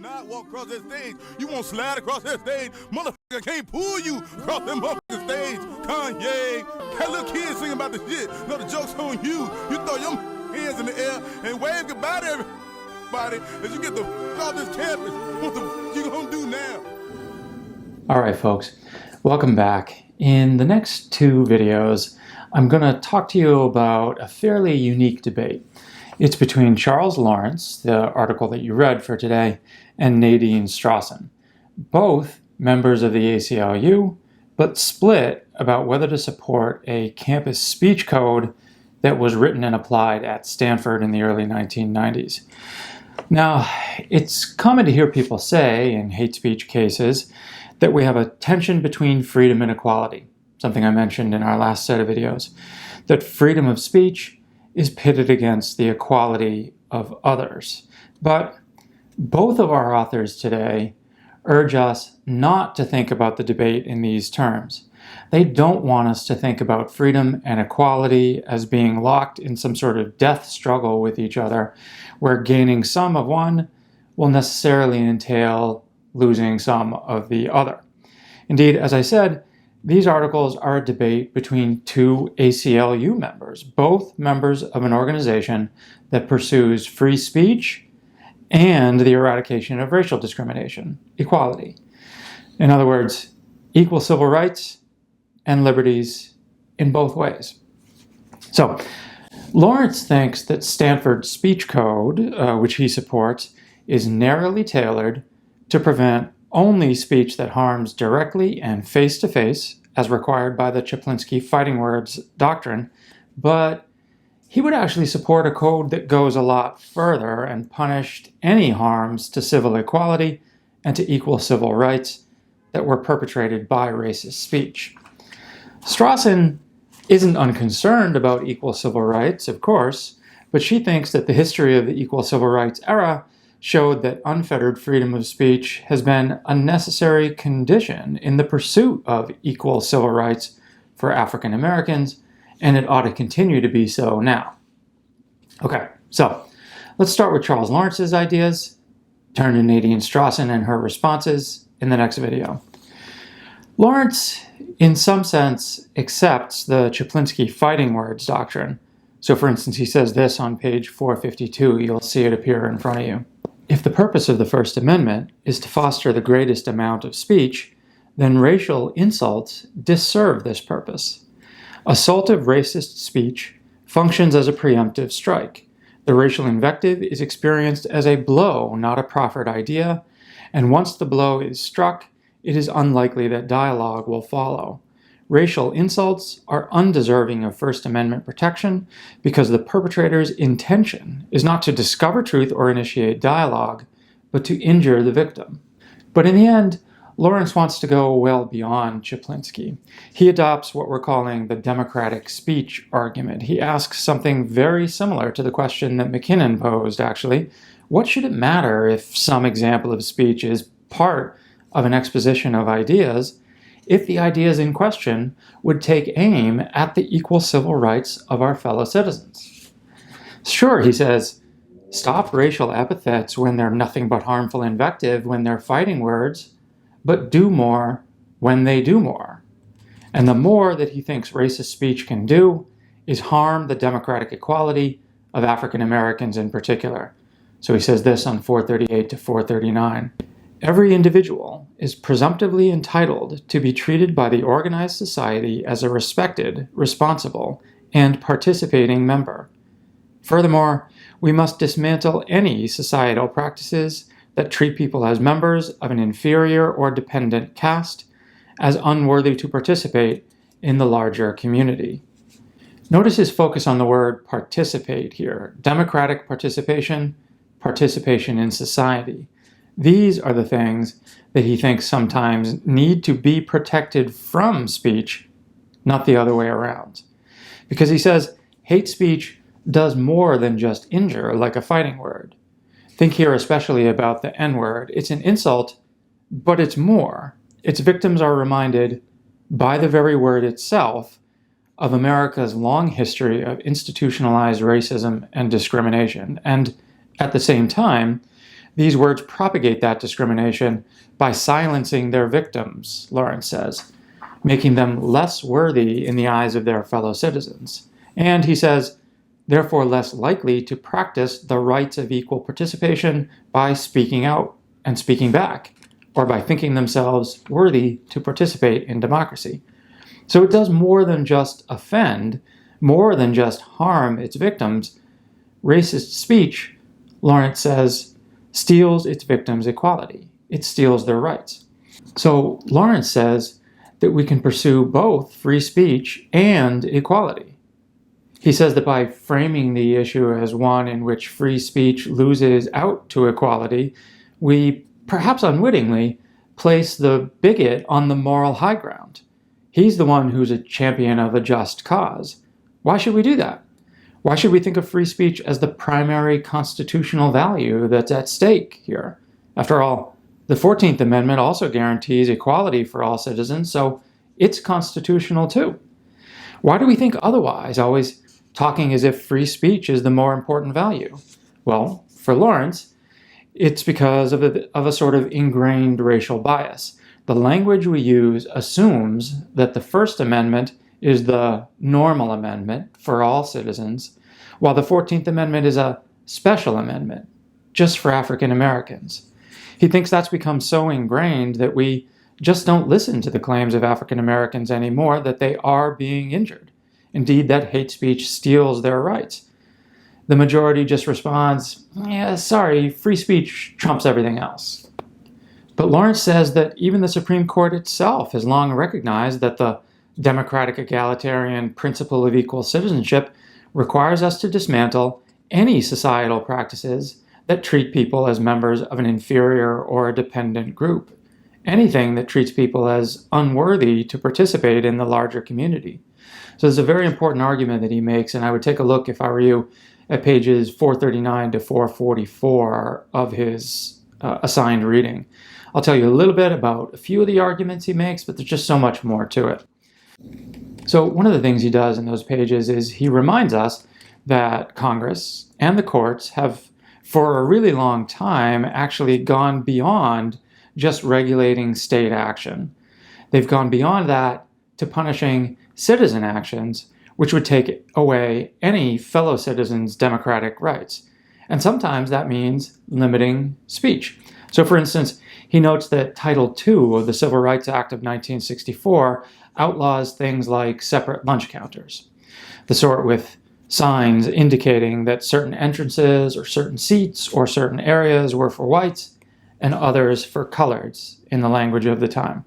not walk across that stage. You won't slide across that stage. Motherfucker can't pull you across that motherfucking stage. Kanye, that little kid singing about the shit. No, the joke's on you. You throw your hands in the air and wave goodbye to everybody as you get the off this campus. What the you gonna do now? All right, folks, welcome back. In the next two videos, I'm going to talk to you about a fairly unique debate. It's between Charles Lawrence, the article that you read for today, and Nadine Strossen, both members of the ACLU, but split about whether to support a campus speech code that was written and applied at Stanford in the early 1990s. Now, it's common to hear people say in hate speech cases that we have a tension between freedom and equality, something I mentioned in our last set of videos, that freedom of speech is pitted against the equality of others. But both of our authors today urge us not to think about the debate in these terms. They don't want us to think about freedom and equality as being locked in some sort of death struggle with each other, where gaining some of one will necessarily entail losing some of the other. Indeed, as I said, these articles are a debate between two ACLU members, both members of an organization that pursues free speech and the eradication of racial discrimination, equality. In other words, equal civil rights and liberties in both ways. So, Lawrence thinks that Stanford's speech code, which he supports, is narrowly tailored to prevent only speech that harms directly and face-to-face, as required by the Chaplinsky fighting words doctrine, but he would actually support a code that goes a lot further and punished any harms to civil equality and to equal civil rights that were perpetrated by racist speech. Strossen isn't unconcerned about equal civil rights, of course, but she thinks that the history of the equal civil rights era showed that unfettered freedom of speech has been a necessary condition in the pursuit of equal civil rights for African Americans, and it ought to continue to be so now. Okay, so let's start with Charles Lawrence's ideas, turn to Nadine Strossen and her responses in the next video. Lawrence, in some sense, accepts the Chaplinsky fighting words doctrine. So for instance, he says this on page 452, you'll see it appear in front of you. If the purpose of the First Amendment is to foster the greatest amount of speech, then racial insults disserve this purpose. Assaultive racist speech functions as a preemptive strike. The racial invective is experienced as a blow, not a proffered idea, and once the blow is struck, it is unlikely that dialogue will follow. Racial insults are undeserving of First Amendment protection because the perpetrator's intention is not to discover truth or initiate dialogue, but to injure the victim. But in the end, Lawrence wants to go well beyond Chaplinsky. He adopts what we're calling the democratic speech argument. He asks something very similar to the question that McKinnon posed, actually. What should it matter if some example of speech is part of an exposition of ideas, if the ideas in question would take aim at the equal civil rights of our fellow citizens? Sure, he says, stop racial epithets when they're nothing but harmful invective, when they're fighting words, but do more when they do more. And the more that he thinks racist speech can do is harm the democratic equality of African Americans in particular. So he says this on 438 to 439. Every individual is presumptively entitled to be treated by the organized society as a respected, responsible, and participating member. Furthermore, we must dismantle any societal practices that treat people as members of an inferior or dependent caste, as unworthy to participate in the larger community. Notice his focus on the word participate here. Democratic participation, participation in society. These are the things that he thinks sometimes need to be protected from speech, not the other way around. Because he says hate speech does more than just injure, like a fighting word. Think here especially about the N-word. It's an insult, but it's more. Its victims are reminded by the very word itself of America's long history of institutionalized racism and discrimination. And at the same time, These words propagate that discrimination by silencing their victims, Lawrence says, making them less worthy in the eyes of their fellow citizens. And he says, therefore less likely to practice the rights of equal participation by speaking out and speaking back, or by thinking themselves worthy to participate in democracy. So it does more than just offend, more than just harm its victims. Racist speech, Lawrence says, steals its victims' equality. It steals their rights. So Lawrence says that we can pursue both free speech and equality. He says that by framing the issue as one in which free speech loses out to equality, we, perhaps unwittingly, place the bigot on the moral high ground. He's the one who's a champion of a just cause. Why should we do that? Why should we think of free speech as the primary constitutional value that's at stake here? After all, the 14th Amendment also guarantees equality for all citizens, so it's constitutional too. Why do we think otherwise, always talking as if free speech is the more important value? Well, for Lawrence, it's because of a sort of ingrained racial bias. The language we use assumes that the First Amendment is the normal amendment for all citizens, while the 14th Amendment is a special amendment just for African Americans. He thinks that's become so ingrained that we just don't listen to the claims of African Americans anymore that they are being injured. Indeed, that hate speech steals their rights. The majority just responds, yeah, sorry, free speech trumps everything else. But Lawrence says that even the Supreme Court itself has long recognized that the democratic egalitarian principle of equal citizenship requires us to dismantle any societal practices that treat people as members of an inferior or a dependent group, anything that treats people as unworthy to participate in the larger community. So there's a very important argument that he makes, and I would take a look, if I were you, at pages 439 to 444 of his assigned reading. I'll tell you a little bit about a few of the arguments he makes, but there's just so much more to it. So one of the things he does in those pages is he reminds us that Congress and the courts have, for a really long time, actually gone beyond just regulating state action. They've gone beyond that to punishing citizen actions, which would take away any fellow citizen's democratic rights. And sometimes that means limiting speech. So for instance, he notes that Title II of the Civil Rights Act of 1964 outlaws things like separate lunch counters, the sort with signs indicating that certain entrances or certain seats or certain areas were for whites and others for coloreds in the language of the time.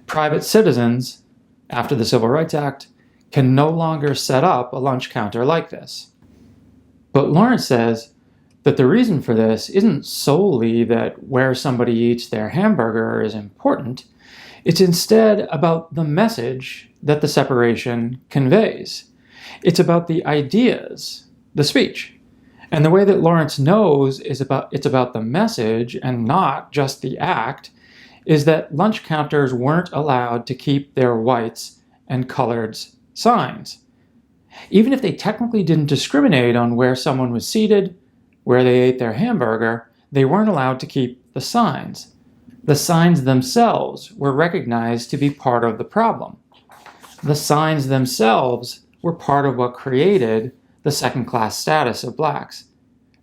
Private citizens, after the Civil Rights Act, can no longer set up a lunch counter like this. But Lawrence says that the reason for this isn't solely that where somebody eats their hamburger is important. It's instead about the message that the separation conveys. It's about the ideas, the speech. And the way that Lawrence knows it's about the message and not just the act is that lunch counters weren't allowed to keep their whites and coloreds signs. Even if they technically didn't discriminate on where someone was seated, where they ate their hamburger, they weren't allowed to keep the signs. The signs themselves were recognized to be part of the problem. The signs themselves were part of what created the second-class status of blacks.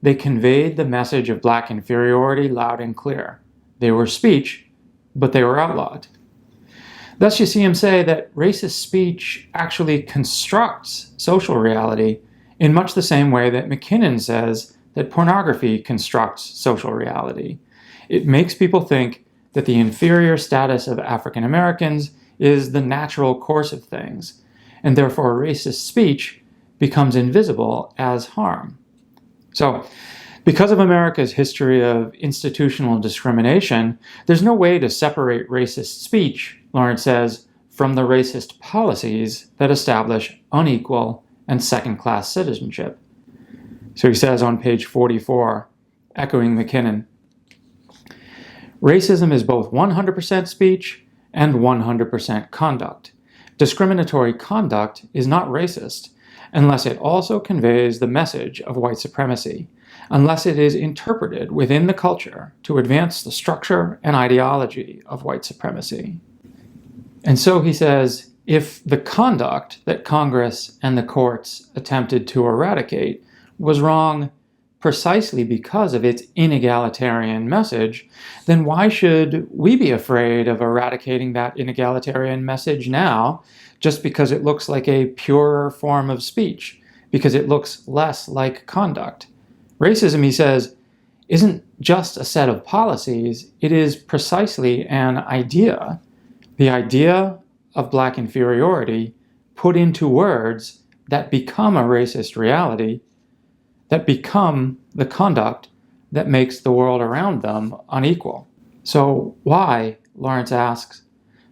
They conveyed the message of black inferiority loud and clear. They were speech, but they were outlawed. Thus you see him say that racist speech actually constructs social reality in much the same way that McKinnon says that pornography constructs social reality. It makes people think that the inferior status of African Americans is the natural course of things, and therefore racist speech becomes invisible as harm. So, because of America's history of institutional discrimination, there's no way to separate racist speech, Lawrence says, from the racist policies that establish unequal and second-class citizenship. So he says on page 44, echoing McKinnon, racism is both 100% speech and 100% conduct. Discriminatory conduct is not racist unless it also conveys the message of white supremacy. unless it is interpreted within the culture to advance the structure and ideology of white supremacy. And so he says, if the conduct that Congress and the courts attempted to eradicate was wrong precisely because of its inegalitarian message, then why should we be afraid of eradicating that inegalitarian message now just because it looks like a purer form of speech, because it looks less like conduct? Racism, he says, isn't just a set of policies, it is precisely an idea. The idea of black inferiority put into words that become a racist reality, that become the conduct that makes the world around them unequal. So why, Lawrence asks,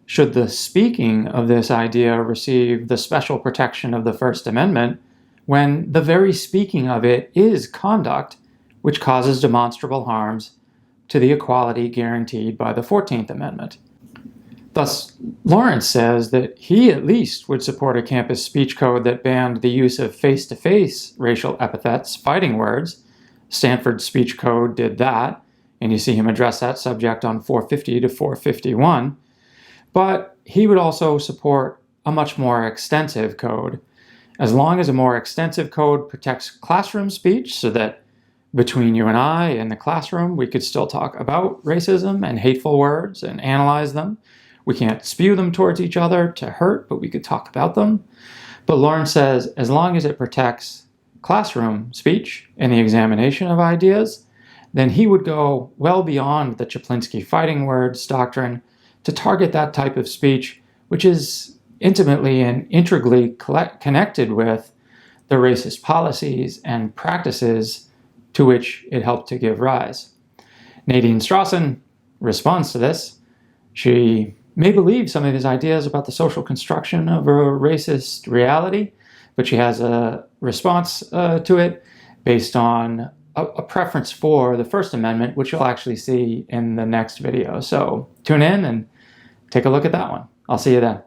should the speaking of this idea receive the special protection of the First Amendment when the very speaking of it is conduct which causes demonstrable harms to the equality guaranteed by the 14th Amendment? Thus, Lawrence says that he at least would support a campus speech code that banned the use of face-to-face racial epithets, fighting words. Stanford's speech code did that, and you see him address that subject on 450 to 451. But he would also support a much more extensive code, as long as a more extensive code protects classroom speech so that between you and I in the classroom, we could still talk about racism and hateful words and analyze them. We can't spew them towards each other to hurt, but we could talk about them. But Lawrence says, as long as it protects classroom speech and the examination of ideas, then he would go well beyond the Chaplinsky fighting words doctrine to target that type of speech, which is intimately and integrally connected with the racist policies and practices to which it helped to give rise. Nadine Strossen responds to this. She may believe some of his ideas about the social construction of a racist reality, but she has a response to it based on a preference for the First Amendment, which you'll actually see in the next video. So tune in and take a look at that one. I'll see you then.